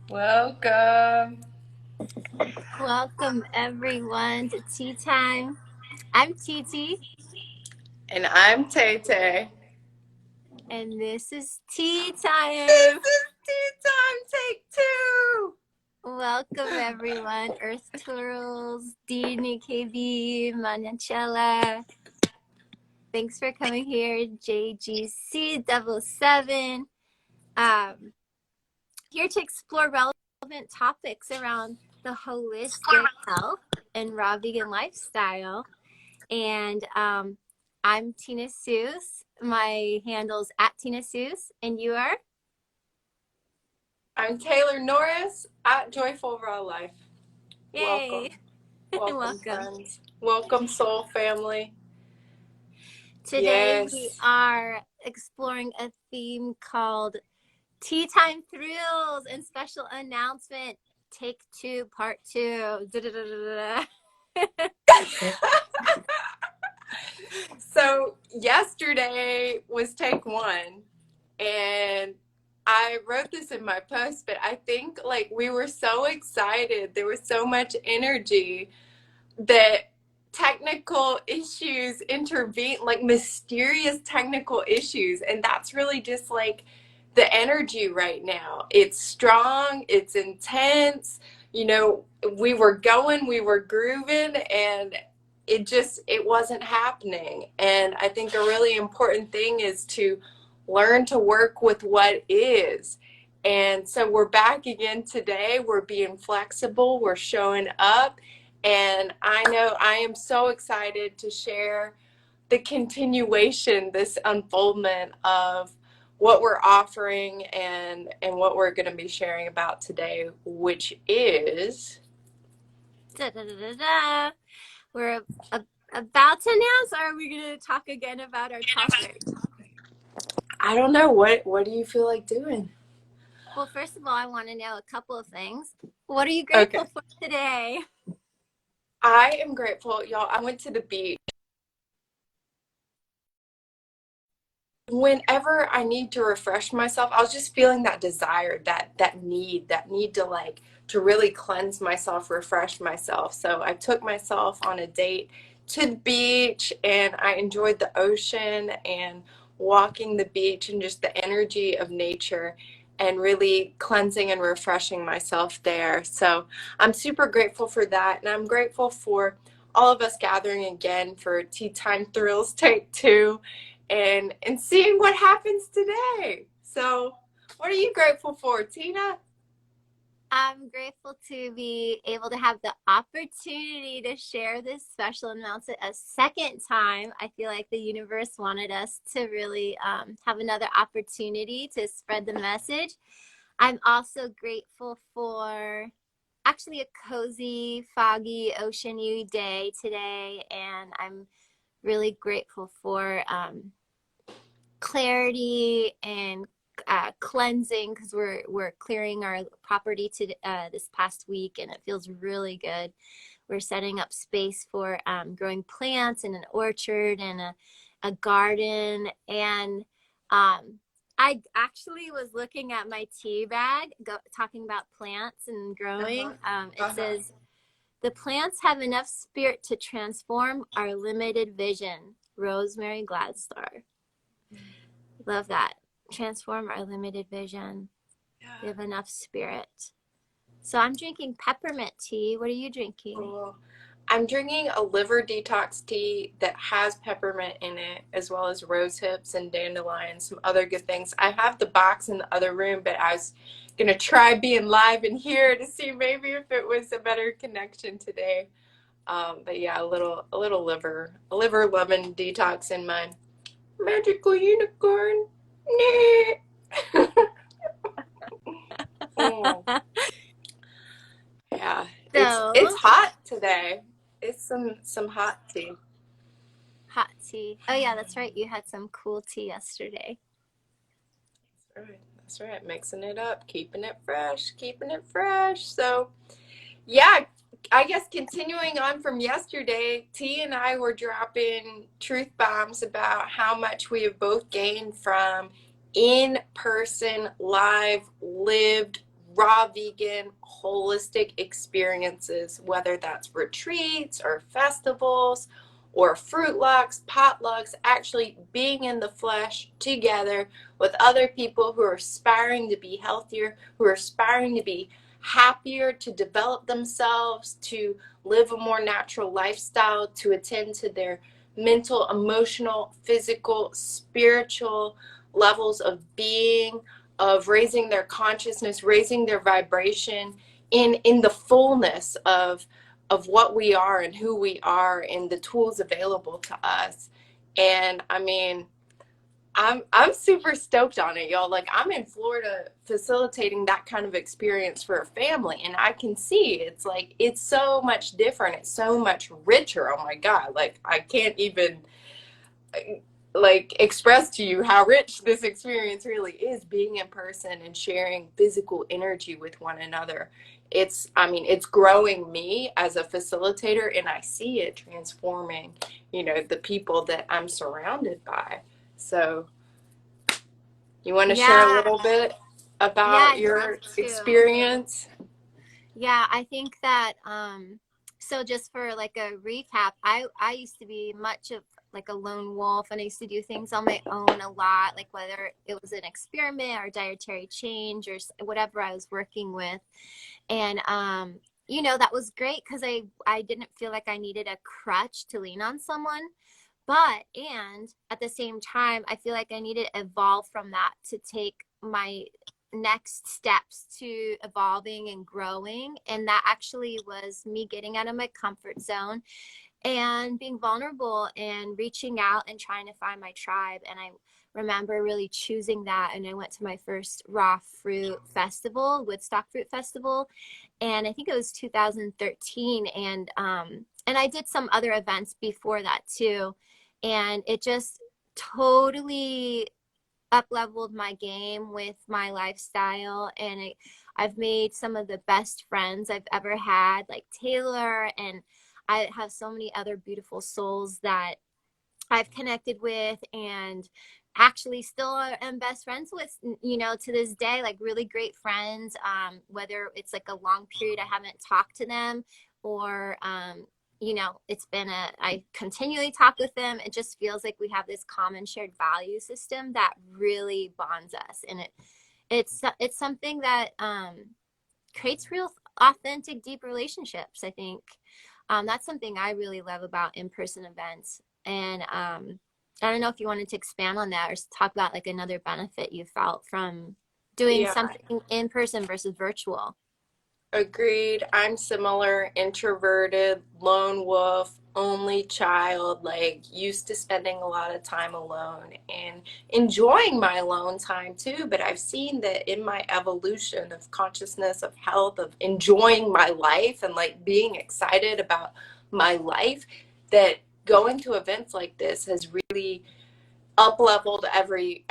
Welcome. Welcome everyone to Tea Time. I'm TiTi, And I'm TayTay. and this is Tea This Time. is tea time, take two. Welcome everyone, Earth Turtles, Dini KB, Manachella. Thanks for coming here, JGC 7. Here to explore relevant topics around the holistic health and raw vegan lifestyle. And I'm Tina Seuss. My handle's at Tina Seuss, and you are? I'm Taylor Norris at Joyful Raw Life. Yay! Welcome. Welcome, Welcome. friends. Welcome, soul family. Today we Yes. are exploring a theme called Tea Time Thrills and special announcement. Take 2, part 2. So, yesterday was take one, and I wrote this in my post, but I think like we were so excited. There was so much energy that technical issues intervene, like mysterious technical issues. And that's really just like the energy right now. It's strong, it's intense. You know, we were going, we were grooving, and it wasn't happening. And I think a really important thing is to learn to work with what is. And so we're back again today. We're being flexible, we're showing up, and I know I am so excited to share the continuation, this unfoldment of what we're offering and what we're going to be sharing about today, which is We're about to announce, or are we going to talk again about our topic? I don't know, what do you feel like doing? Well, first of all, I want to know a couple of things. What are you Okay. grateful for today? I am grateful, y'all. I went to the beach. Whenever I need to refresh myself, I was just feeling that desire, that need to like to really cleanse myself, refresh myself. So I took myself on a date to the beach, and I enjoyed the ocean and walking the beach and just the energy of nature and really cleansing and refreshing myself there. So I'm super grateful for that, and I'm grateful for all of us gathering again for Tea Time Thrills Take Two and seeing what happens today. So, what are you grateful for, Tina? I'm grateful to be able to have the opportunity to share this special announcement a second time. I feel like the universe wanted us to really have another opportunity to spread the message. I'm also grateful for actually a cozy, foggy, oceany day today, and I'm really grateful for clarity and cleansing, because we're clearing our property to this past week, and it feels really good. We're setting up space for growing plants in an orchard and a garden. And I actually was looking at my tea bag, talking about plants and growing. Uh-huh. It Uh-huh. says, the plants have enough spirit to transform our limited vision. Rosemary Gladstar. Love that. Transform our limited vision. We Yeah. have enough spirit. So I'm drinking peppermint tea. What are you drinking? Cool. I'm drinking a liver detox tea that has peppermint in it, as well as rose hips and dandelion, some other good things. I have the box in the other room, but I was gonna try being live in here to see maybe if it was a better connection today. But yeah, a liver lemon detox in my magical unicorn. Mm, yeah, it's So, hot today. It's some hot tea. hot tea. Oh, yeah, that's right. You had some cool tea yesterday. That's right. That's right. Mixing it up, keeping it fresh, keeping it fresh. So yeah, I guess continuing on from yesterday, T and I were dropping truth bombs about how much we have both gained from in person, live, lived, raw vegan holistic experiences, whether that's retreats or festivals or fruitlocks, potlucks, actually being in the flesh together with other people who are aspiring to be healthier, who are aspiring to be happier, to develop themselves, to live a more natural lifestyle, to attend to their mental, emotional, physical, spiritual levels of being, of raising their consciousness, raising their vibration in the fullness of what we are and who we are and the tools available to us. And I mean, I'm super stoked on it, y'all. Like, I'm in Florida facilitating that kind of experience for a family, and I can see it's like it's so much different. It's so much richer. Oh my God. Like, I can't even like express to you how rich this experience really is, being in person and sharing physical energy with one another. It's, I mean, it's growing me as a facilitator, and I see it transforming, the people that I'm surrounded by. So you want to share a Yeah, little bit yeah, about I'd love your to. experience? Yeah, I think that so just for like a recap, I used to be much of like a lone wolf, and I used to do things on my own a lot, like whether it was an experiment or dietary change or whatever I was working with. And that was great because I didn't feel like I needed a crutch to lean on someone. But and at the same time, I feel like I need to evolve from that to take my next steps to evolving and growing. And that actually was me getting out of my comfort zone and being vulnerable and reaching out and trying to find my tribe. And I remember really choosing that. And I went to my first raw fruit festival, Woodstock Fruit Festival, and I think it was 2013. And I did some other events before that too, and it just totally up leveled my game with my lifestyle. And I've made some of the best friends I've ever had, like Taylor, and I have so many other beautiful souls that I've connected with and actually still am best friends with, to this day, like really great friends. Whether it's like a long period I haven't talked to them, or it's been I continually talk with them. It just feels like we have this common shared value system that really bonds us. And it's something that creates real authentic, deep relationships, I think. That's something I really love about in-person events. And I don't know if you wanted to expand on that or talk about like another benefit you felt from doing Yeah. something in person versus virtual. Agreed. I'm similar, introverted, lone wolf, only child, like used to spending a lot of time alone and enjoying my alone time too. But I've seen that in my evolution of consciousness, of health, of enjoying my life and like being excited about my life, that going to events like this has really up leveled every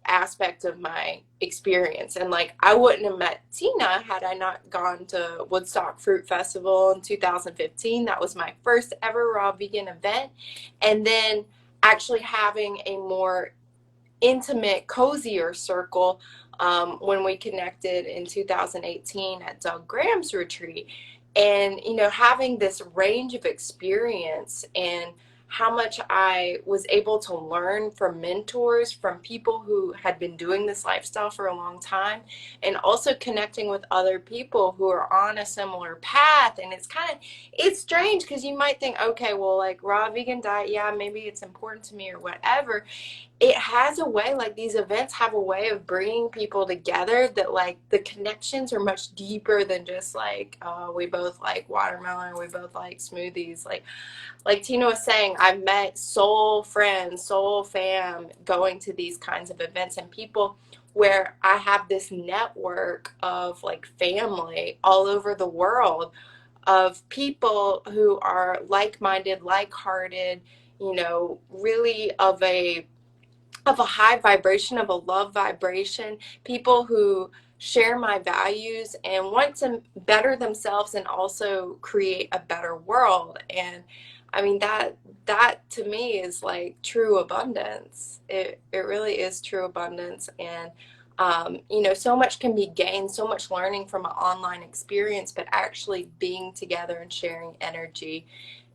aspect of my experience. And like, I wouldn't have met Tina had I not gone to Woodstock Fruit Festival in 2015. That was my first ever raw vegan event. And then actually having a more intimate, cozier circle when we connected in 2018 at Doug Graham's retreat. And, having this range of experience and how much I was able to learn from mentors, from people who had been doing this lifestyle for a long time, and also connecting with other people who are on a similar path. And it's strange because you might think, okay, well, like raw vegan diet, yeah, maybe it's important to me or whatever. It has a way, like these events have a way of bringing people together that like the connections are much deeper than just like, we both like watermelon, we both like smoothies. Like Tina was saying, I've met soul friends, soul fam going to these kinds of events, and people where I have this network of like family all over the world, of people who are like-minded, like-hearted, really of a high vibration, of a love vibration, people who share my values and want to better themselves and also create a better world. And I mean, that to me is like true abundance. It really is true abundance. And So much can be gained, so much learning from an online experience, but actually being together and sharing energy.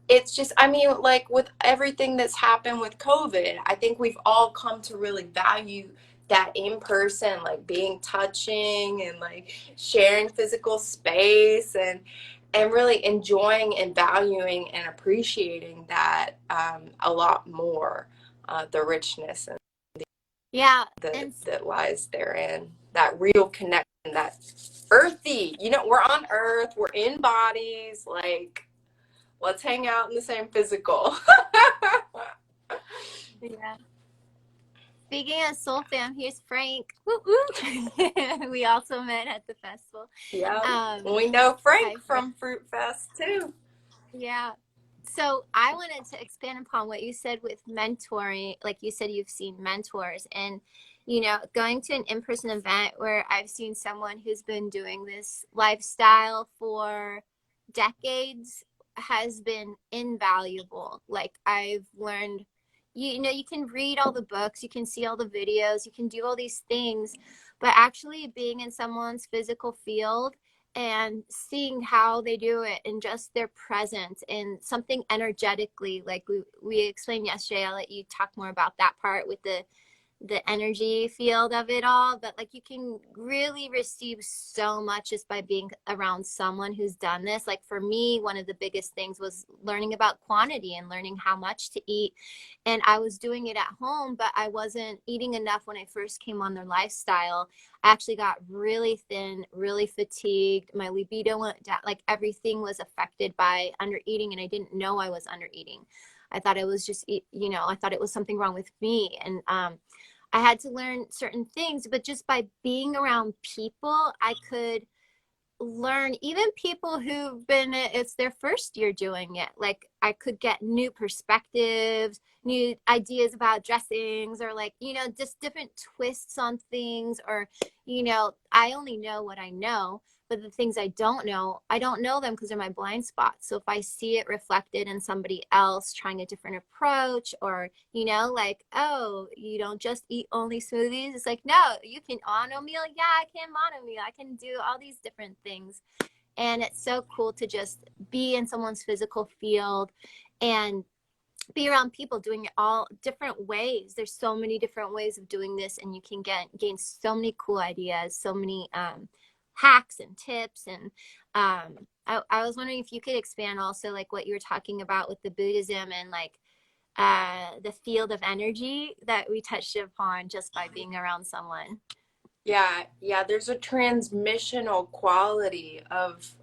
It's just, I mean, like with everything that's happened with COVID, I think we've all come to really value that in person, like being touching and like sharing physical space and really enjoying and valuing and appreciating that a lot more, the richness and Yeah, that and that lies therein, that real connection, that earthy. We're on Earth, we're in bodies, like let's hang out in the same physical. yeah. Speaking of soul fam, here's Frank. Woo woo. We also met at the festival. Yeah. Um, We know Hi Frank Frank. from Fruit Fest too. Yeah. So I wanted to expand upon what you said with mentoring. Like you said, you've seen mentors and, going to an in-person event where I've seen someone who's been doing this lifestyle for decades has been invaluable. Like I've learned, you can read all the books, you can see all the videos, you can do all these things, but actually being in someone's physical field and seeing how they do it and just their presence and something energetically like we explained yesterday. I'll let you talk more about that part with the energy field of it all, but like you can really receive so much just by being around someone who's done this. Like for me, one of the biggest things was learning about quantity and learning how much to eat, and I was doing it at home, but I wasn't eating enough. When I first came on their lifestyle, I actually got really thin, really fatigued, my libido went down, like everything was affected by under eating, and I didn't know I was under eating. I thought it was just, I thought it was something wrong with me. And I had to learn certain things, but just by being around people, I could learn, even people who've been, it's their first year doing it. Like I could get new perspectives, new ideas about dressings, or like, just different twists on things. Or, I only know what I know, but the things I don't know them because they're my blind spots. So if I see it reflected in somebody else trying a different approach, or, like, oh, you don't just eat only smoothies. It's like, no, you can mono meal. Yeah, I can mono meal. I can do all these different things. And it's so cool to just be in someone's physical field and be around people doing it all different ways. There's so many different ways of doing this, and you can gain so many cool ideas, so many hacks and tips. And I was wondering if you could expand also like what you were talking about with the Buddhism and like the field of energy that we touched upon just by being around someone. Yeah, there's a transmissional quality of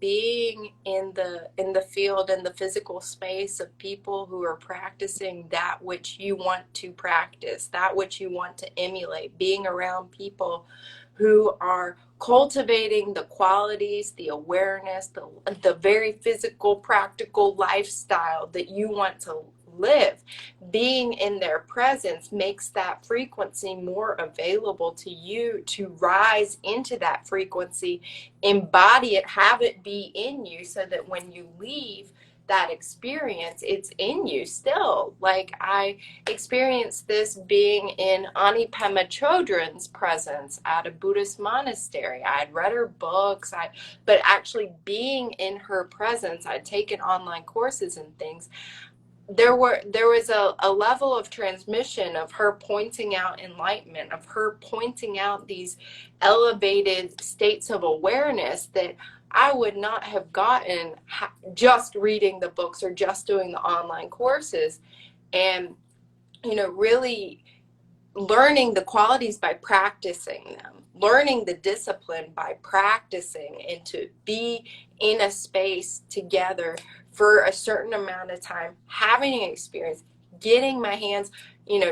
being in the field, in the physical space of people who are practicing that which you want to practice, that which you want to emulate. Being around people who are cultivating the qualities, the awareness, the very physical, practical lifestyle that you want to live. Being in their presence makes that frequency more available to you to rise into that frequency, embody it, have it be in you, so that when you leave that experience, it's in you still. Like I experienced this being in Ani Pema Chodron's presence at a Buddhist monastery. I had read her books, but actually being in her presence, I'd taken online courses and things. There was a level of transmission of her pointing out enlightenment, of her pointing out these elevated states of awareness that I would not have gotten just reading the books or just doing the online courses. And really learning the qualities by practicing them, learning the discipline by practicing, and to be in a space together for a certain amount of time, having an experience, getting my hands,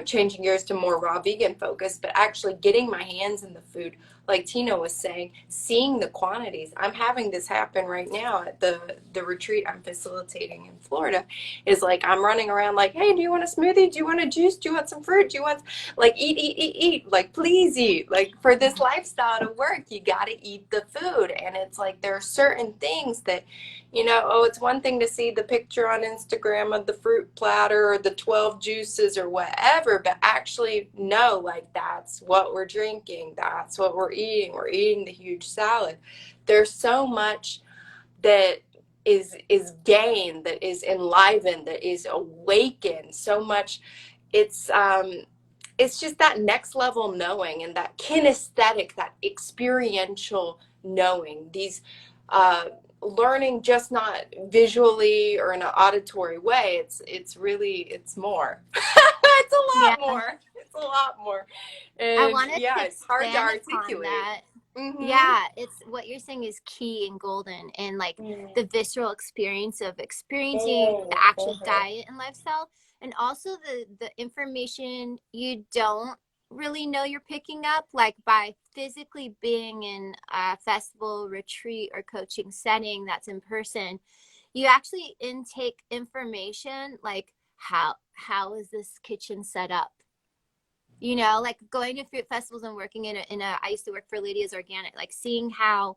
changing gears to more raw vegan focus, but actually getting my hands in the food, like Tina was saying, seeing the quantities. I'm having this happen right now at the retreat I'm facilitating in Florida. Is like I'm running around like, hey, do you want a smoothie? Do you want a juice? Do you want some fruit? Do you want like eat, eat, eat, eat? Like please eat. Like for this lifestyle to work, you got to eat the food. And it's like there are certain things that, oh, it's one thing to see the picture on Instagram of the fruit platter or the 12 juices or whatever, but actually know like that's what we're drinking, that's what we're eating. We're eating the huge salad. There's so much that is gained, that is enlivened, that is awakened. So much. It's it's just that next level knowing and that kinesthetic, that experiential knowing. These uh, learning just not visually or in an auditory way. It's really it's more. It's a Yeah. lot more. It's a lot more. I And wanted yeah, to it's hard to expand upon articulate. that. Mm-hmm. Yeah, it's what you're saying is key and golden, and like Mm-hmm. the visceral experience of experiencing the actual Mm-hmm. diet and lifestyle, and also the information you don't really know you're picking up, like by physically being in a festival, retreat, or coaching setting that's in person. You actually intake information like how is this kitchen set up, like going to fruit festivals and working in a I used to work for Lydia's Organic, like seeing how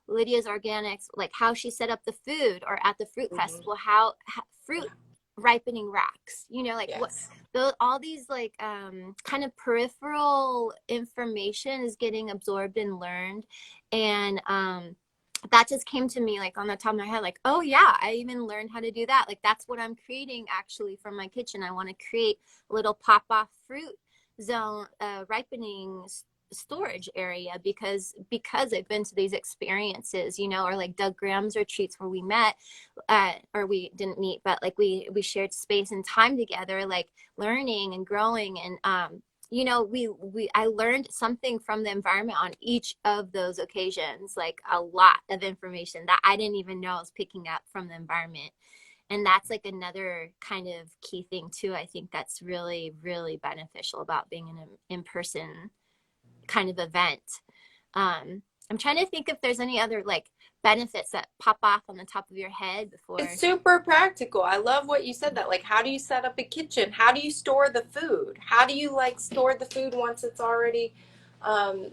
Lydia's Organics, like how she set up the food, or at the fruit Mm-hmm. festival, how fruit ripening racks, like what Yes. all these like kind of peripheral information is getting absorbed and learned. And that just came to me like on the top of my head, like, oh yeah, I even learned how to do that. Like that's what I'm creating actually from my kitchen. I want to create a little pop off fruit zone, ripening storage area, because I've been to these experiences, or like Doug Graham's retreats where we met, or we didn't meet, but like we shared space and time together, like learning and growing. And we I learned something from the environment on each of those occasions, like a lot of information that I didn't even know I was picking up from the environment. And that's like another kind of key thing too, I think, that's really really beneficial about being in an in-person kind of event. I'm trying to think if there's any other like benefits that pop off on the top of your head It's before. super practical. I love what you said that. Like, how do you set up a kitchen? How do you store the food? How do you like store the food once it's already um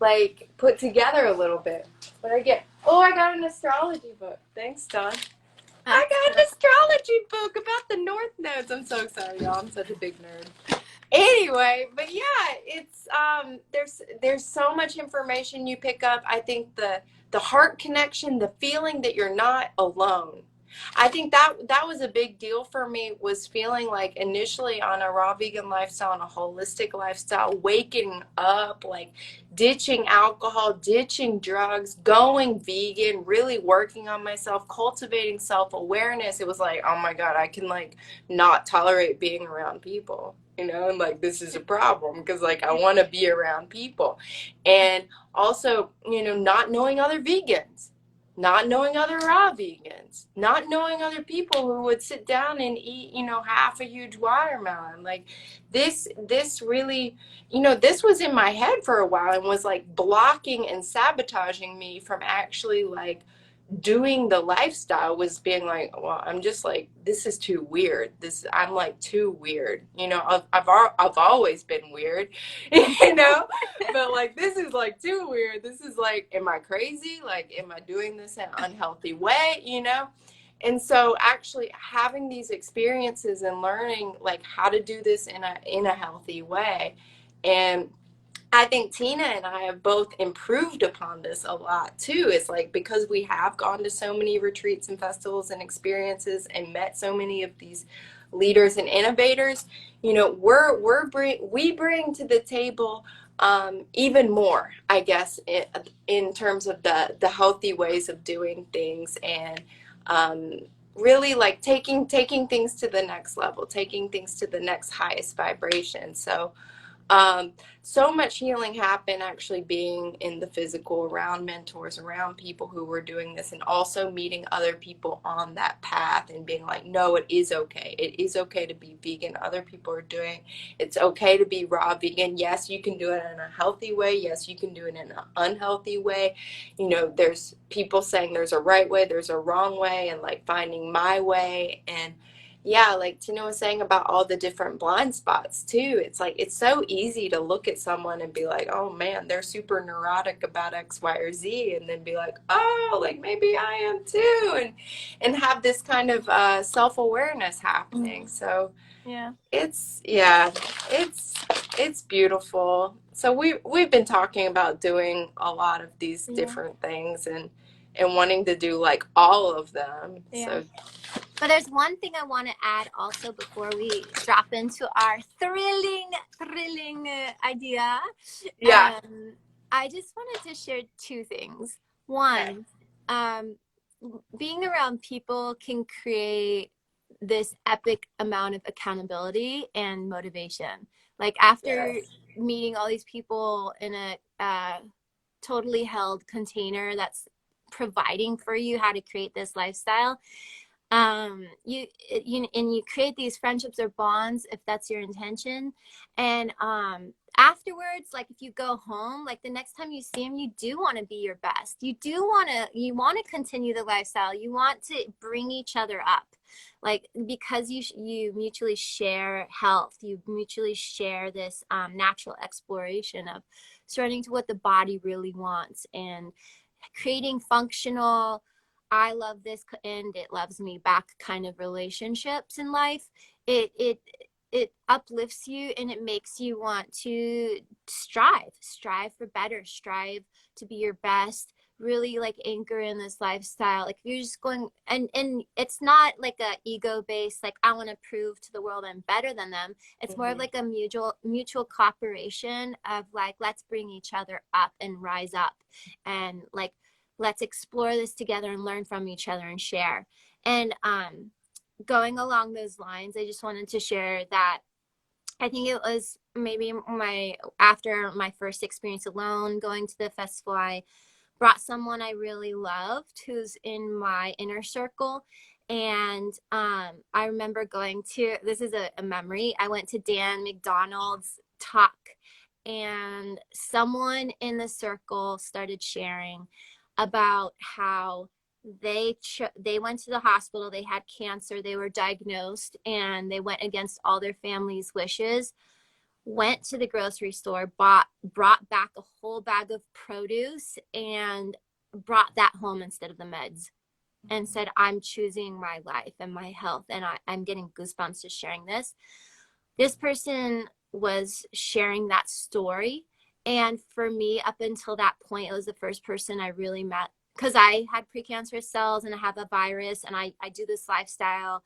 like put together a little bit? What I get? Oh, I got an astrology book. Thanks, Don. I got an Excellent. astrology book about the North Nodes. I'm so excited, y'all. I'm such a big nerd. Anyway, but yeah, it's there's so much information you pick up. I think the heart connection, the feeling that you're not alone. I think that was a big deal for me, was feeling like initially on a raw vegan lifestyle and a holistic lifestyle, waking up, like ditching alcohol, ditching drugs, going vegan, really working on myself, cultivating self-awareness. It was like, oh my God, I can like not tolerate being around people, and like this is a problem because like I want to be around people. And also, not knowing other vegans, not knowing other raw vegans, not knowing other people who would sit down and eat, half a huge watermelon. Like this really, this was in my head for a while and was like blocking and sabotaging me from actually like doing the lifestyle, was being like, well, I'm just like, this is too weird. I'm like too weird. I've always been weird, but like, this is like too weird. This is like, am I crazy? Like, am I doing this in an unhealthy way? And so actually having these experiences and learning like how to do this in a healthy way. And I think Tina and I have both improved upon this a lot too. It's like because we have gone to so many retreats and festivals and experiences and met so many of these leaders and innovators, we bring to the table even more, I guess, in terms of the healthy ways of doing things, and um, really like taking things to the next level, taking things to the next highest vibration. So um, so much healing happened actually being in the physical, around mentors, around people who were doing this, and also meeting other people on that path and being like, no, it is okay. It is okay to be vegan. Other people are doing, it's okay to be raw vegan. Yes, you can do it in a healthy way. Yes, you can do it in an unhealthy way. You know, there's people saying there's a right way, there's a wrong way, and like finding my way. And yeah, like Tina was saying about all the different blind spots too. It's like it's so easy to look at someone and be like, oh man, they're super neurotic about X, Y, or Z, and then be like, oh, like maybe I am too, and have this kind of self-awareness happening. Mm. So Yeah. it's yeah, it's it's beautiful. So we've been talking about doing a lot of these Yeah. different things and wanting to do like all of them. Yeah. So But there's one thing I want to add also before we drop into our thrilling idea. yeah. I just wanted to share two things. Okay. One, um, being around people can create this epic amount of accountability and motivation. Like after Yes. meeting all these people in a totally held container that's providing for you how to create this lifestyle, you create these friendships or bonds if that's your intention. And afterwards, like if you go home, like the next time you see him, you do want to be your best. You want to continue the lifestyle. You want to bring each other up, like because you mutually share health. You mutually share this natural exploration of starting to what the body really wants and creating functional, I love this and it loves me back kind of relationships in life. It uplifts you and it makes you want to strive for better, strive to be your best, really like anchor in this lifestyle. Like if you're just going, and it's not like a ego based, like I want to prove to the world I'm better than them. It's more of Hmm. like a mutual cooperation of like, let's bring each other up and rise up, and like let's explore this together and learn from each other and share. And going along those lines, I just wanted to share that I think it was maybe my after my first experience alone going to the festival, I brought someone I really loved who's in my inner circle. And I remember going to, this is a memory, I went to Dan McDonald's talk, and someone in the circle started sharing about how they went to the hospital, they had cancer, they were diagnosed, and they went against all their family's wishes, went to the grocery store, brought back a whole bag of produce and brought that home instead of the meds, and said, I'm choosing my life and my health. And I'm getting goosebumps just sharing this. This person was sharing that story. And for me, up until that point, it was the first person I really met, because I had precancerous cells and I have a virus and I do this lifestyle.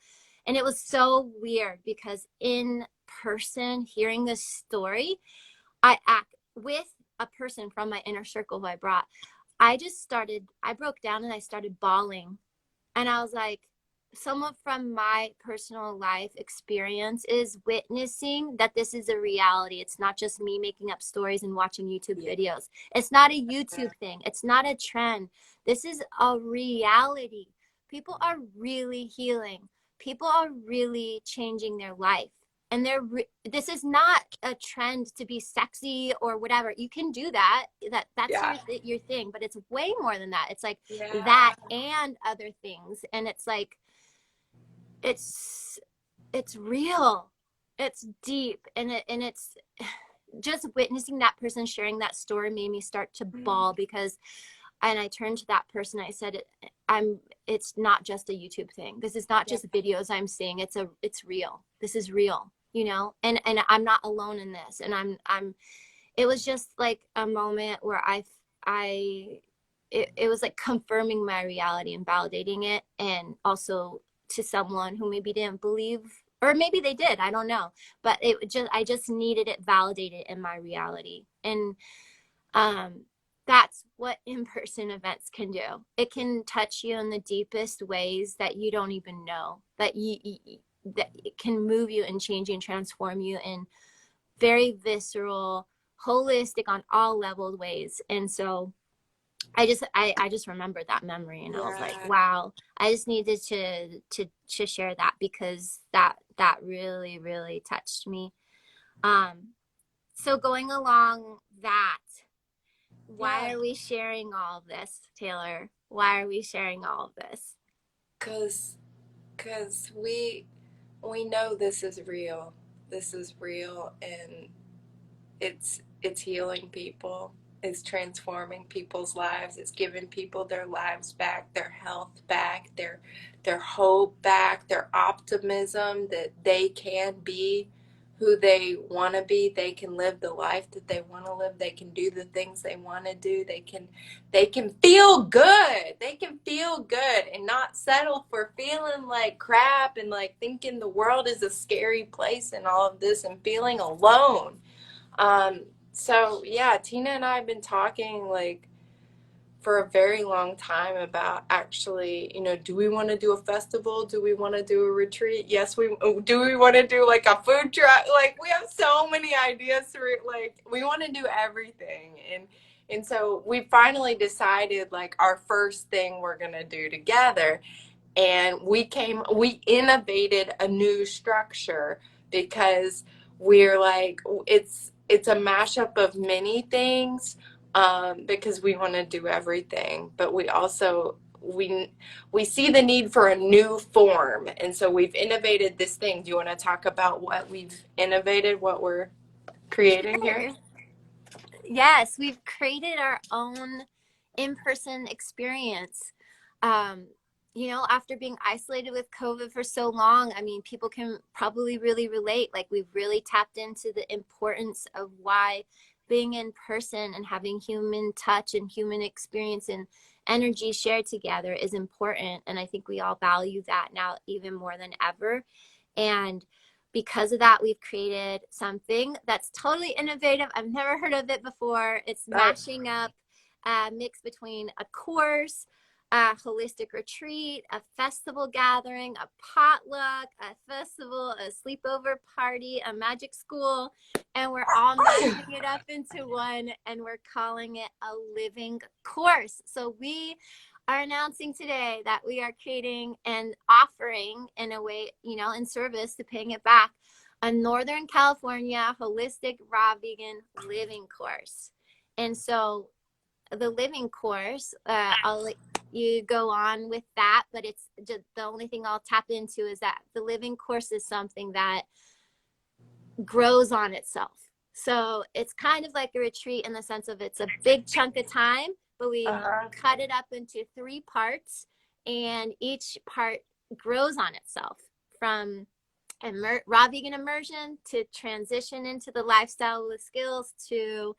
And it was so weird because in person, hearing this story, I act with a person from my inner circle who I brought. I broke down and I started bawling. And I was like, someone from my personal life experience is witnessing that this is a reality. It's not just me making up stories and watching YouTube Yeah. videos. It's not a YouTube thing. It's not a trend. This is a reality. People are really healing. People are really changing their life. And this is not a trend to be sexy or whatever. You can do that. That's Yeah. your thing, but it's way more than that. It's like Yeah. that and other things. And it's like it's it's real, it's deep, and it's just witnessing that person sharing that story made me start to bawl, because and I turned to that person, I said, it's not just a YouTube thing, this is not Yeah. just videos I'm seeing, it's real, this is real, and I'm not alone in this. And I'm it was just like a moment where it was like confirming my reality and validating it, and also to someone who maybe didn't believe, or maybe they did, I don't know, but I just needed it validated in my reality. And um that's what in-person events can do. It can touch you in the deepest ways that you don't even know, that it can move you and change you and transform you in very visceral, holistic on all level ways. And so I just remembered that memory, and I was like, Yeah. wow, I just needed to share that because that really, really touched me. Um, so going along that, why Yeah. are we sharing all of this, Taylor? Why are we sharing all of this? Cause, cause we know this is real. This is real, and it's healing people. It's transforming people's lives. It's giving people their lives back, their health back, their hope back, their optimism that they can be who they want to be. They can live the life that they want to live. They can do the things they want to do. They can feel good. They can feel good and not settle for feeling like crap and like thinking the world is a scary place and all of this and feeling alone. So yeah, Tina and I have been talking like for a very long time about actually, do we want to do a festival? Do we want to do a retreat? Yes, we do. We want to do like a food truck? Like we have so many ideas for it. Like we want to do everything. And so we finally decided like our first thing we're gonna do together, and we innovated a new structure because we're like it's a mashup of many things, because we want to do everything, but we also we see the need for a new form, and so we've innovated this thing. Do you want to talk about what we've innovated, what we're creating here? Sure. Yes, we've created our own in-person experience. Um, after being isolated with COVID for so long, I mean, people can probably really relate. Like, we've really tapped into the importance of why being in person and having human touch and human experience and energy shared together is important. And I think we all value that now even more than ever. And because of that, we've created something that's totally innovative. I've never heard of it before. It's Right. mashing up a mix between a course, a holistic retreat, a festival gathering, a potluck, a festival, a sleepover party, a magic school, and we're all mashing it up into one, and we're calling it a living course. So we are announcing today that we are creating and offering, in a way, in service to paying it back, a Northern California holistic raw vegan living course. And so the living course, I'll let you go on with that, but it's just the only thing I'll tap into is that the living course is something that grows on itself. So it's kind of like a retreat in the sense of it's a big chunk of time, but we've Uh-huh. cut it up into 3 parts, and each part grows on itself, from raw vegan immersion to transition into the lifestyle with skills to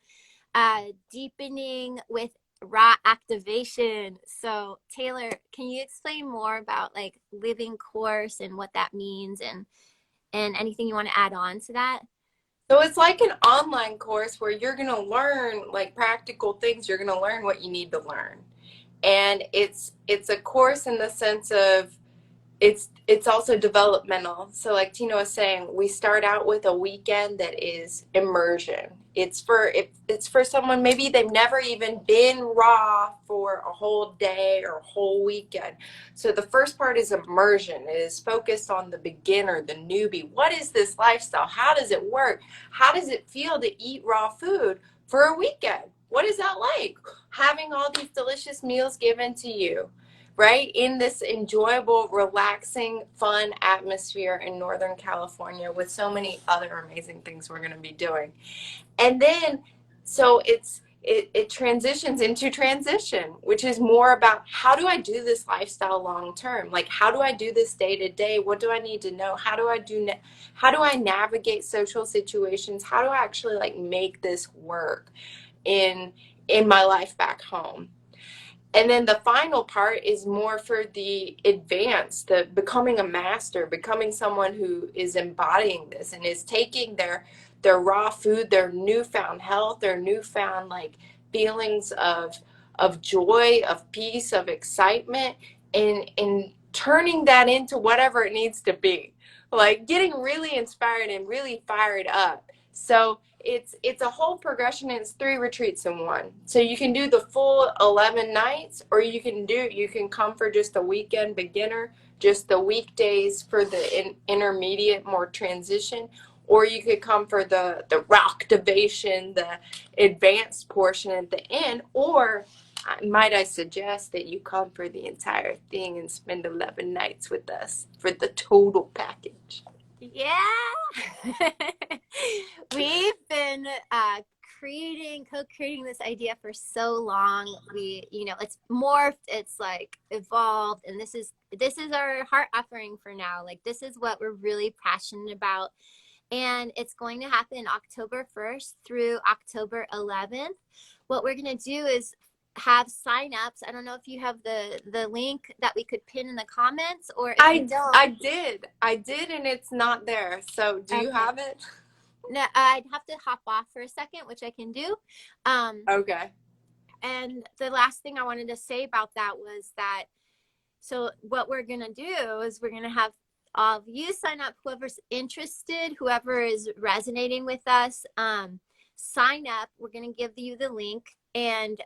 deepening with raw activation. So Taylor, can you explain more about like living course and what that means, and anything you want to add on to that? So it's like an online course where you're going to learn like practical things. You're going to learn what you need to learn. And it's a course in the sense of it's also developmental. So like Tina was saying, we start out with a weekend that is immersion. It's for someone maybe they've never even been raw for a whole day or a whole weekend. So the first part is immersion. It is focused on the beginner, the newbie. What is this lifestyle? How does it work? How does it feel to eat raw food for a weekend? What is that like? Having all these delicious meals given to you, right, in this enjoyable, relaxing, fun atmosphere in Northern California with so many other amazing things we're going to be doing. And then, so it transitions into transition, which is more about how do I do this lifestyle long term? Like, how do I do this day to day? What do I need to know? How do I navigate social situations? How do I actually like make this work in my life back home? And then the final part is more for the advanced, the becoming a master, becoming someone who is embodying this and is taking their raw food, their newfound health, their newfound like feelings of joy, of peace, of excitement, and turning that into whatever it needs to be. Like getting really inspired and really fired up So it's a whole progression, and it's 3 retreats in one. So you can do the full 11 nights, or you can come for just a weekend beginner, just the weekdays for the intermediate, more transition, or you could come for the rocktivation, the advanced portion at the end, or might I suggest that you come for the entire thing and spend 11 nights with us for the total package. Yeah. We've been co-creating this idea for so long. It's morphed, it's like evolved, and this is our heart offering for now. Like this is what we're really passionate about. And it's going to happen October 1st through October 11th. What we're going to do is have signups. I don't know if you have the link that we could pin in the comments, or if you I don't. I did, and it's not there. So do you Okay. have it? No, I'd have to hop off for a second, which I can do. Um, Okay. and the last thing I wanted to say about that was that, so what we're going to do is we're going to have all of you sign up, whoever's interested, whoever is resonating with us, sign up. We're going to give you the link, and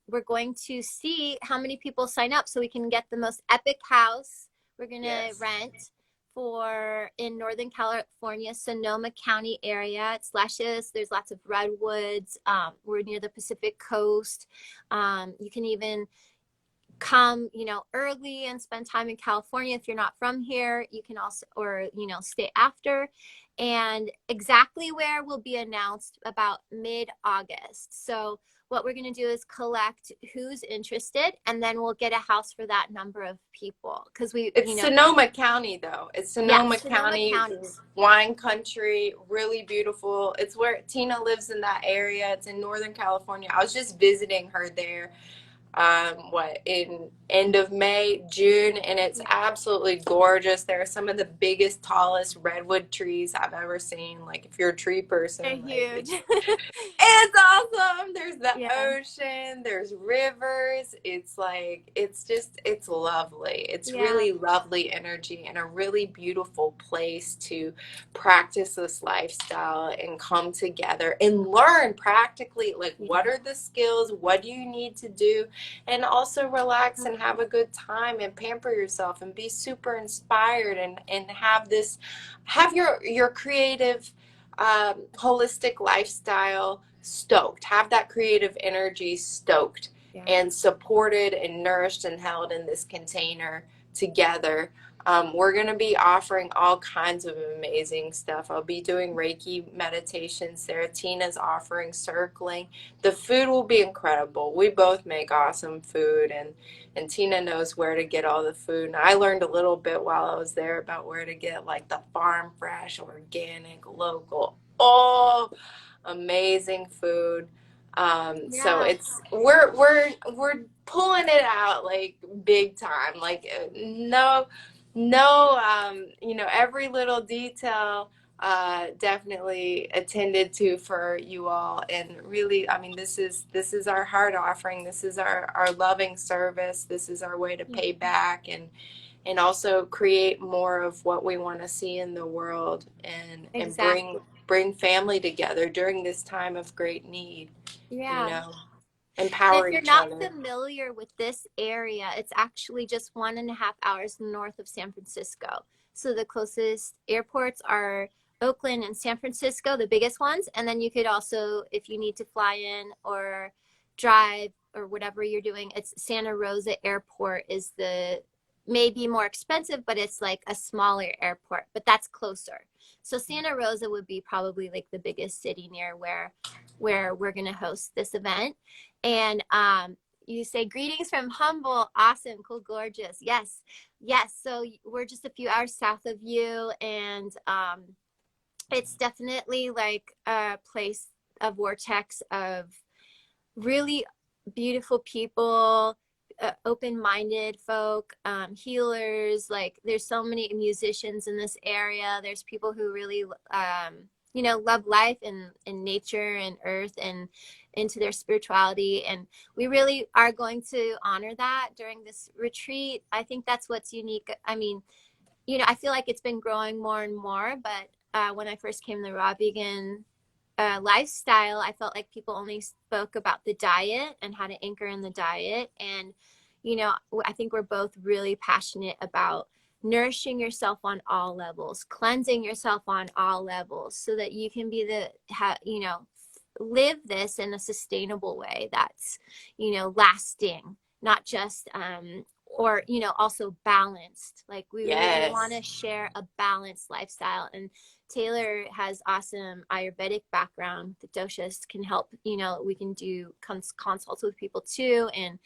we're going to see how many people sign up so we can get the most epic house. We're going to Yes. rent for in Northern California, Sonoma County area. It's luscious. There's lots of redwoods. We're near the Pacific coast. You can even come, early and spend time in California. If you're not from here, you can also, or, stay after. And exactly where will be announced about mid-August. So what we're going to do is collect who's interested, and then we'll get a house for that number of people. Because It's Sonoma County, though. It's yeah, Sonoma Sonoma County, County. wine country, really beautiful. It's where Tina lives in that area. It's in Northern California. I was just visiting her there in end of May, June, and it's Yeah, absolutely gorgeous. There are some of the biggest, tallest redwood trees I've ever seen. Like if you're a tree they're person, like huge. it's awesome. There's the Yeah, ocean, there's rivers. It's like it's lovely. It's yeah, really lovely energy and a really beautiful place to practice this lifestyle and come together and learn practically like what yeah. are the skills, what do you need to do, and also relax and have a good time and pamper yourself and be super inspired and have your creative holistic lifestyle stoked, have that creative energy stoked Yeah. and supported and nourished and held in this container together. We're going to be offering all kinds of amazing stuff. I'll be doing Reiki meditations there. Tina's offering circling. The food will be incredible. We both make awesome food, and Tina knows where to get all the food. And I learned a little bit while I was there about where to get like the farm fresh, organic, local, all amazing food. So Yeah. we're pulling it out like big time. Like no every little detail definitely attended to for you all, and really I mean this is our heart offering, this is our loving service, this is our way to Yeah. pay back and also create more of what we want to see in the world and Exactly. bring family together during this time of great need, you Yeah. know, And if empower you're each not other. familiar with this area, it's actually just 1.5 hours north of San Francisco. So the closest airports are Oakland and San Francisco, the biggest ones. And then you could also, if you need to fly in or drive or whatever you're doing, it's Santa Rosa Airport is the maybe more expensive, but it's like a smaller airport, but that's closer. So Santa Rosa would be probably like the biggest city near where we're going to host this event. And you say greetings from Humble. Awesome, cool, gorgeous. Yes, yes. So we're just a few hours south of you, and it's definitely like a place, a vortex of really beautiful people, open-minded folk, healers. Like there's so many musicians in this area. There's people who really love life and nature and earth and into their spirituality, and we really are going to honor that during this retreat. I think that's what's unique. I mean, I feel like it's been growing more and more, but when I first came to Raw Vegan lifestyle, I felt like people only spoke about the diet and how to anchor in the diet. And, you know, I think we're both really passionate about nourishing yourself on all levels, cleansing yourself on all levels so that you can be you know, live this in a sustainable way that's, you know, lasting, not just, or, you know, also balanced. Like we really want Yes. to share a balanced lifestyle. And Taylor has awesome Ayurvedic background. The doshas can help, you know, we can do consults with people too. And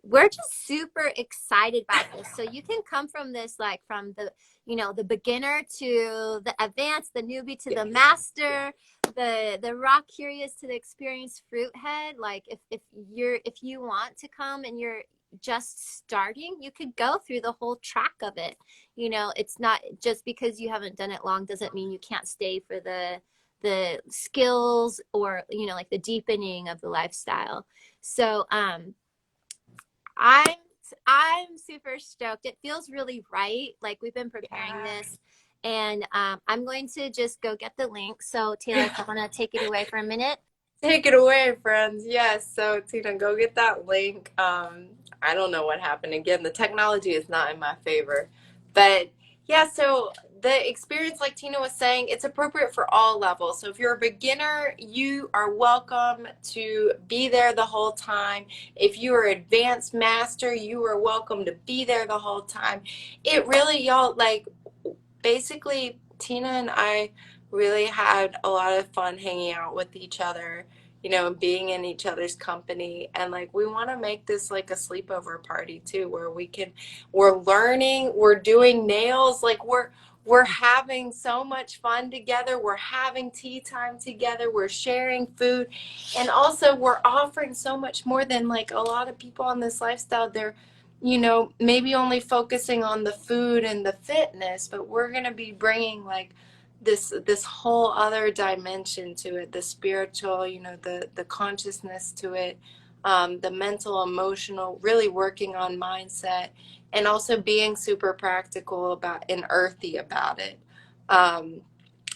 we're just super excited about this. So you can come from this, like from the, you know, the beginner to the advanced, the newbie to the Yes. master, the rock curious to the experienced fruit head. Like if you want to come and you're just starting, you could go through the whole track of it. You know, it's not just because you haven't done it long doesn't mean you can't stay for the skills or, you know, like the deepening of the lifestyle. So I'm I'm super stoked. It feels really right. Like we've been preparing this, and I'm going to just go get the link. So Taylor, if Yeah. I want to take it away for a minute. Take it away, friends. Yes. So, Tina, go get that link. I don't know what happened. Again, the technology is not in my favor. But yeah, so the experience, like Tina was saying, it's appropriate for all levels. So if you're a beginner, you are welcome to be there the whole time. If you are advanced master, you are welcome to be there the whole time. It really, y'all, like basically, Tina and I really had a lot of fun hanging out with each other, you know, being in each other's company. And like, we want to make this like a sleepover party too, where we're learning, we're doing nails, like we're having so much fun together. We're having tea time together. We're sharing food. And also, we're offering so much more than like a lot of people on this lifestyle. They're, you know, maybe only focusing on the food and the fitness, but we're going to be bringing like this whole other dimension to it, the spiritual, you know, the consciousness to it, the mental, emotional, really working on mindset, and also being super practical about and earthy about it. Um,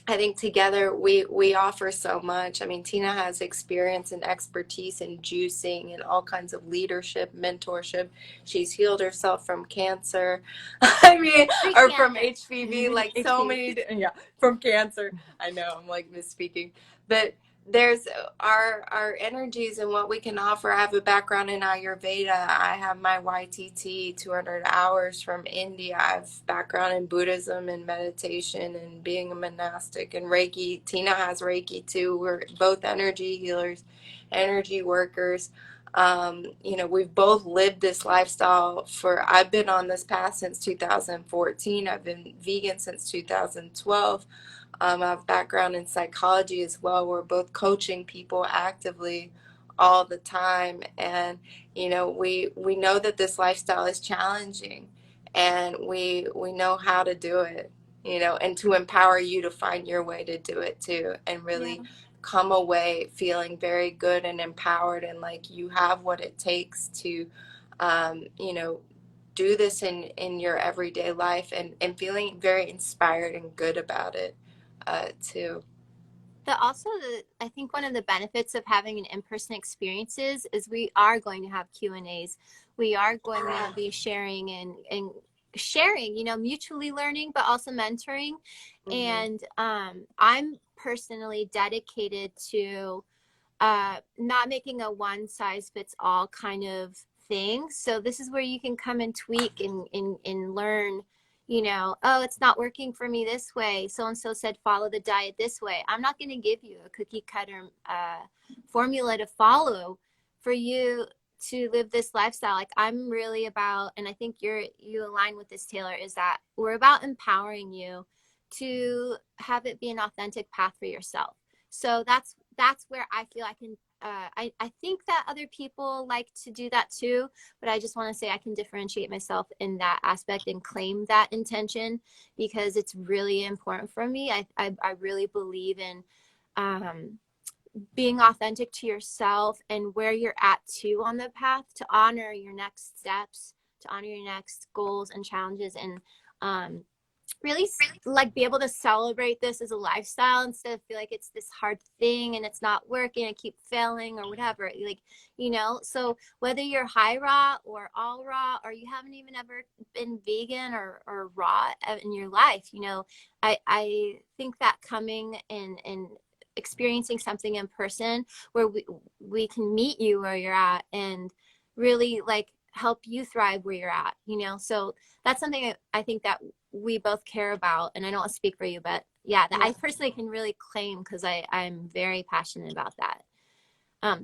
I think together we offer so much. I mean, Tina has experience and expertise in juicing and all kinds of leadership, mentorship. She's healed herself from cancer. I mean, or from Pre-cancer. HPV, like so HPV. many, yeah, from cancer. I know, I'm like misspeaking. But there's our energies and what we can offer. I have a background in Ayurveda. I have my YTT 200 hours from India. I have background in Buddhism and meditation and being a monastic and Reiki. Tina has Reiki too. We're both energy healers, energy workers. You know, we've both lived this lifestyle I've been on this path since 2014. I've been vegan since 2012. I have background in psychology as well. We're both coaching people actively all the time, and you know, we know that this lifestyle is challenging, and we know how to do it. You know, and to empower you to find your way to do it too, and Yeah. really come away feeling very good and empowered, and like you have what it takes to, you know, do this in your everyday life, and feeling very inspired and good about it too. I think one of the benefits of having an in-person experiences is we are going to have Q&As. We are going to be sharing and sharing, you know, mutually learning, but also mentoring. Hmm. And I'm personally dedicated to not making a one size fits all kind of thing. So this is where you can come and tweak and learn, you know, oh, it's not working for me this way. So and so said follow the diet this way. I'm not going to give you a cookie cutter formula to follow for you to live this lifestyle. Like I'm really about, and I think you align with this, Taylor, is that we're about empowering you to have it be an authentic path for yourself. So that's where I feel I can I think that other people like to do that too, but I just want to say I can differentiate myself in that aspect and claim that intention because it's really important for me. I really believe in um, being authentic to yourself and where you're at too on the path to honor your next steps, to honor your next goals and challenges. And really like be able to celebrate this as a lifestyle instead of feel like it's this hard thing and it's not working, I keep failing or whatever, like, you know. So whether you're high raw or all raw, or you haven't even ever been vegan or raw in your life, you know, I think that coming and experiencing something in person where we can meet you where you're at and really like help you thrive where you're at, you know. So that's something I think that we both care about. And I don't want to speak for you, but yeah, that Yeah. I personally can really claim because I'm very passionate about that.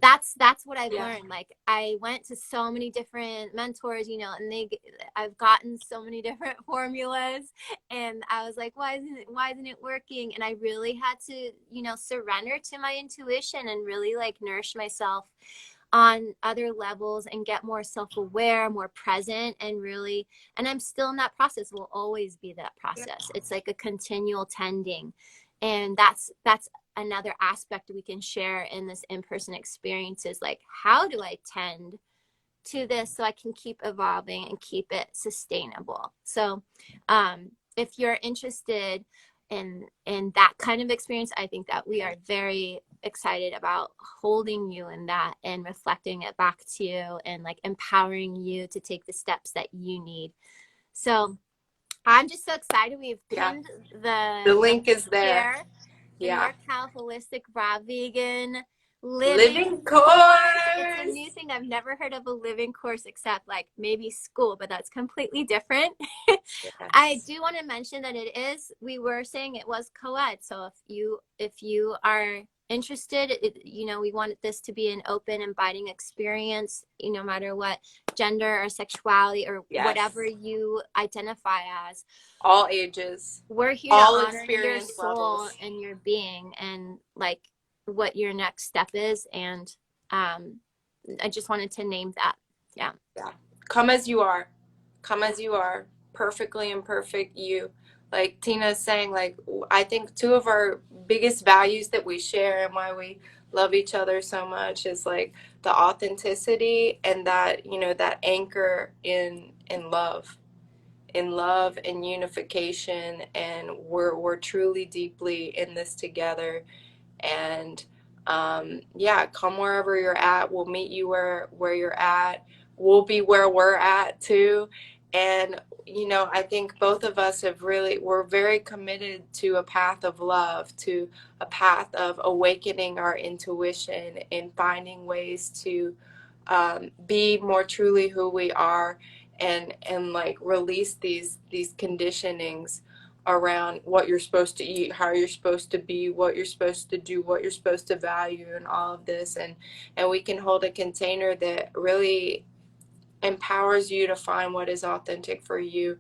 That's what I've Yeah. learned. Like I went to so many different mentors, you know, and I've gotten so many different formulas, and I was like, why isn't it working? And I really had to, you know, surrender to my intuition and really like nourish myself on other levels and get more self-aware, more present, and really, and I'm still in that process, will always be that process. It's like a continual tending. And that's another aspect we can share in this in-person experience is like, how do I tend to this so I can keep evolving and keep it sustainable? So if you're interested in that kind of experience, I think that we are very excited about holding you in that and reflecting it back to you and like empowering you to take the steps that you need. So I'm just so excited. We've Yeah. pinned The the link is there. share, the Yeah. NorCal Holistic Raw Vegan Living Living Course. It's a course. new thing. I've never heard of a living course except like maybe school, but that's completely different. I Yes. do want to mention that it is, we were saying it was co-ed. So if you are interested, you know, we want this to be an open, inviting experience, you know, no matter what gender or sexuality or whatever Yes. you identify as. All ages, We're here to all honor your experience soul levels. and your being and like what your next step is. And um, I just wanted to name that. Yeah. Yeah. Come as you are. Come as you are. Perfectly imperfect you. Like Tina's saying, like, I think two of our biggest values that we share and why we love each other so much is like the authenticity and that, you know, that anchor in love and unification, and we're truly deeply in this together. And yeah, come wherever you're at. We'll meet you where you're at. We'll be where we're at too. And you know, I think both of us we're very committed to a path of love, to a path of awakening our intuition and finding ways to be more truly who we are, and like release these conditionings around what you're supposed to eat, how you're supposed to be, what you're supposed to do, what you're supposed to value, and all of this. And we can hold a container that really empowers you to find what is authentic for you,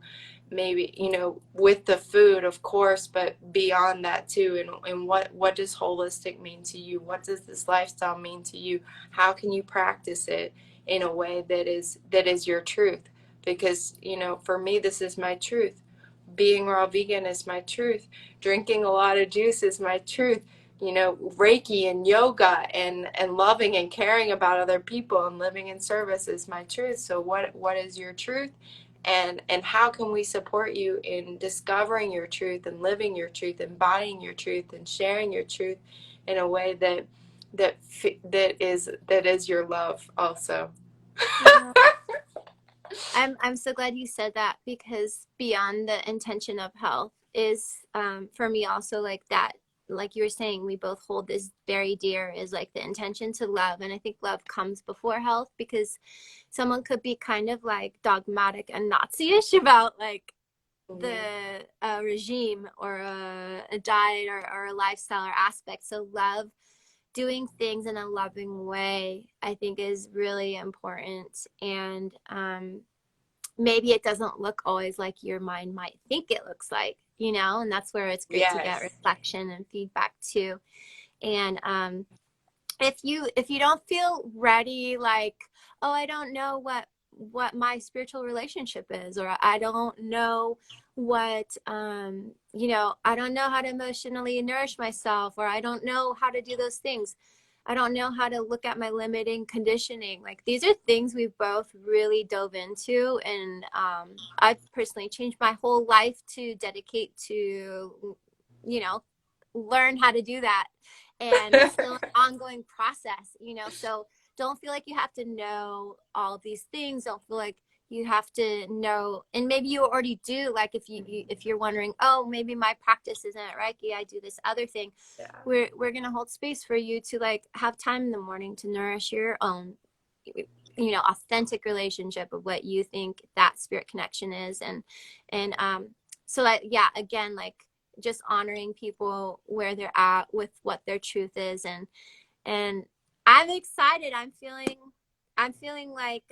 maybe, you know, with the food of course, but beyond that too. And what does holistic mean to you? What does this lifestyle mean to you? How can you practice it in a way that is your truth? Because, you know, for me, this is my truth. Being raw vegan is my truth. Drinking a lot of juice is my truth. You know, Reiki and yoga and loving and caring about other people and living in service is my truth. So what is your truth? And how can we support you in discovering your truth and living your truth, embodying your truth and sharing your truth in a way that is your love also. Yeah. I'm so glad you said that because beyond the intention of health is for me also like that, like you were saying, we both hold this very dear is like the intention to love. And I think love comes before health because someone could be kind of like dogmatic and Nazi-ish about like the Mhm. regime or a diet or a lifestyle or aspect. So love, doing things in a loving way, I think is really important. And maybe it doesn't look always like your mind might think it looks like, you know, and that's where it's great to get Yes. reflection and feedback too. And if you don't feel ready, like, oh, I don't know what my spiritual relationship is, or I don't know what you know, I don't know how to emotionally nourish myself, or I don't know how to do those things. I don't know how to look at my limiting conditioning. Like these are things we've both really dove into, and I've personally changed my whole life to dedicate to, you know, learn how to do that. And it's still an ongoing process, you know. So don't feel like you have to know all of these things. Don't feel like you have to know, and maybe you already do. Like if you're wondering, oh, maybe my practice isn't Reiki, I do this other thing. Yeah. We're gonna hold space for you to like have time in the morning to nourish your own, you know, authentic relationship of what you think that spirit connection is. And so that, yeah, again, like just honoring people where they're at with what their truth is. And I'm excited. I'm feeling like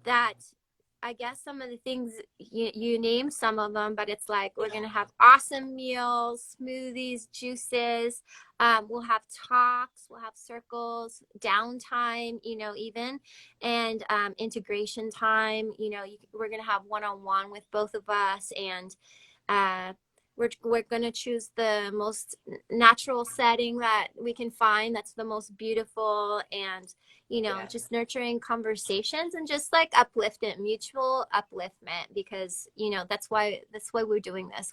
that. I guess some of the things you name some of them, but it's like we're gonna have awesome meals, smoothies, juices. We'll have talks, we'll have circles, downtime, you know, even, and integration time. You know, we're gonna have one-on-one with both of us, and uh, we're gonna choose the most natural setting that we can find. That's the most beautiful, and you know, Yeah. just nurturing conversations and just like upliftment, mutual upliftment, because you know that's why we're doing this.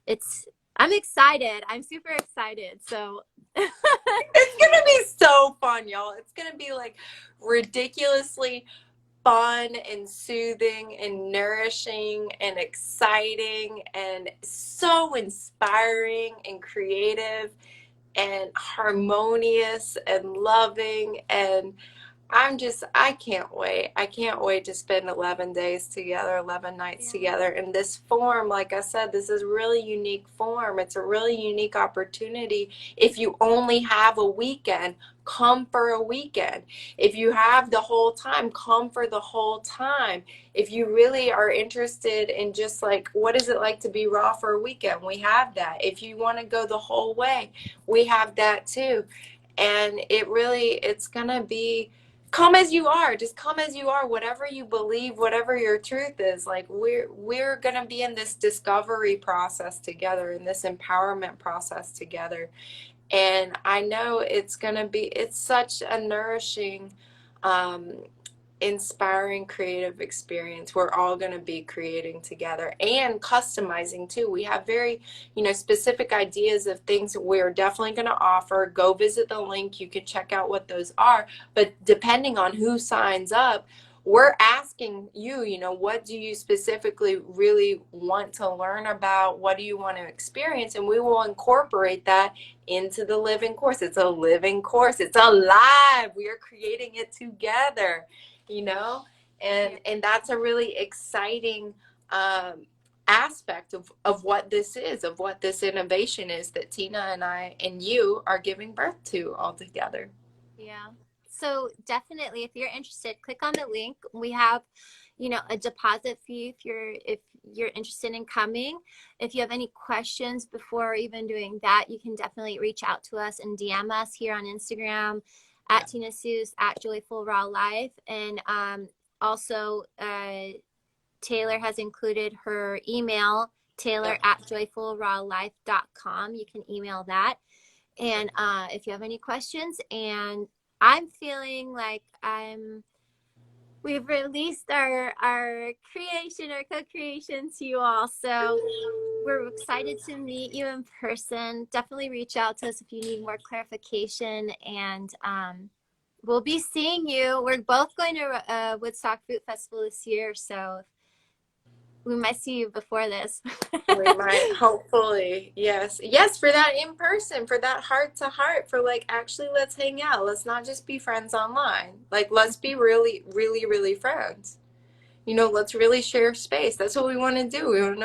It's I'm excited. I'm super excited. So It's gonna be so fun, y'all. It's gonna be like ridiculously fun and soothing and nourishing and exciting and so inspiring and creative and harmonious and loving. And I can't wait. I can't wait to spend 11 days together, 11 nights yeah, together in this form. Like I said, this is really unique form. It's a really unique opportunity. If you only have a weekend, come for a weekend. If you have the whole time, come for the whole time. If you really are interested in just like, what is it like to be raw for a weekend? We have that. If you want to go the whole way, we have that too. And it's going to be, come as you are, just come as you are, whatever you believe, whatever your truth is. Like we're going to be in this discovery process together, in this empowerment process together. And I know it's such a nourishing, um, inspiring creative experience we're all going to be creating together and customizing too. We have very, specific ideas of things that we're definitely going to offer. Go visit the link, you can check out what those are. But depending on who signs up, we're asking you, what do you specifically really want to learn about? What do you want to experience? And we will incorporate that into the living course. It's a living course, it's alive, we are creating it together, you know yeah, and that's a really exciting, aspect of what this is, of what this innovation is that Tina and I and you are giving birth to all together. yeah. So definitely, if you're interested, click on the link. We have, you know, a deposit fee if you're interested in coming. If you have any questions before even doing that, you can definitely reach out to us and DM us here on Instagram Yeah. at Tina Seuss at Joyful Raw Life. And also, Taylor has included her email, Taylor Yep. at joyfulrawlife.com. You can email that. And if you have any questions, and I'm feeling like we've released our creation, our co-creation to you all. So we're excited to meet you in person. Definitely reach out to us if you need more clarification. And we'll be seeing you. We're both going to Woodstock Fruit Festival this year, so we might see you before this. We might, hopefully. Yes. Yes, for that in person, for that heart to heart, for like, actually, let's hang out. Let's not just be friends online. Like, let's be really, really, really friends. Let's really share space. That's what we want to do. We want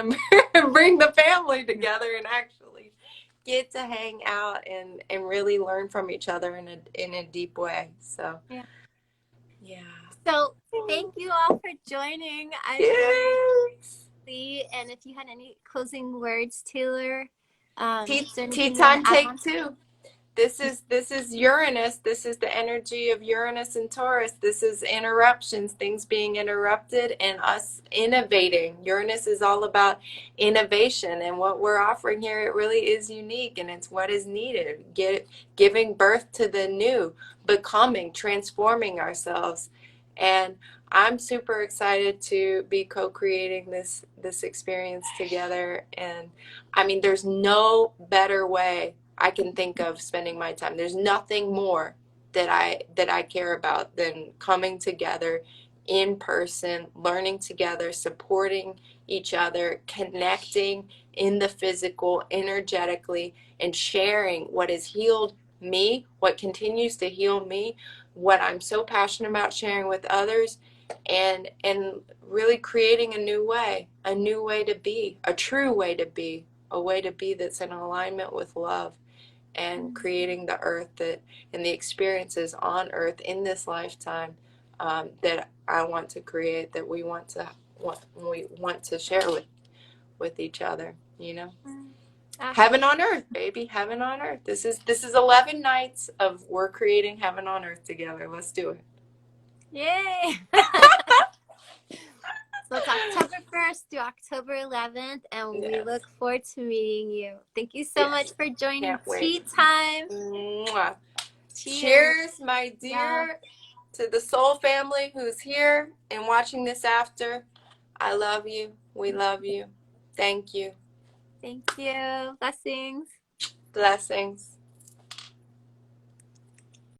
to bring the family together and actually get to hang out and really learn from each other in a deep way. So, Yeah. yeah. So thank you all for joining. I'm very Yes. happy. And if you had any closing words, Taylor, Tea, is there tea anything you want time to add on? take two. This is Uranus. This is the energy of Uranus and Taurus. This is interruptions, things being interrupted, and us innovating. Uranus is all about innovation, and what we're offering here, it really is unique, and it's what is needed. Giving birth to the new, becoming, transforming ourselves. And I'm super excited to be co-creating this experience together. And I mean, there's no better way I can think of spending my time. There's nothing more that I care about than coming together in person, learning together, supporting each other, connecting in the physical, energetically, and sharing what has healed me, what continues to heal me, what I'm so passionate about sharing with others, and really creating a new way to be, a true way to be, a way to be that's in alignment with love, and creating the earth that and the experiences on earth in this lifetime, that I want to create, that we want to share with each other, you know. Awesome. Heaven on earth, baby, heaven on earth. This is 11 nights of we're creating heaven on earth together. Let's do it. Yay! So it's October 1st to October 11th, and we Yes, look forward to meeting you. Thank you so much yes, for joining can't wait. Tea Time. Mwah. Cheers. Cheers, my Yeah. dear, to the soul family who's here and watching this after. I love you. We love you. Thank you. Thank you. Blessings. Blessings.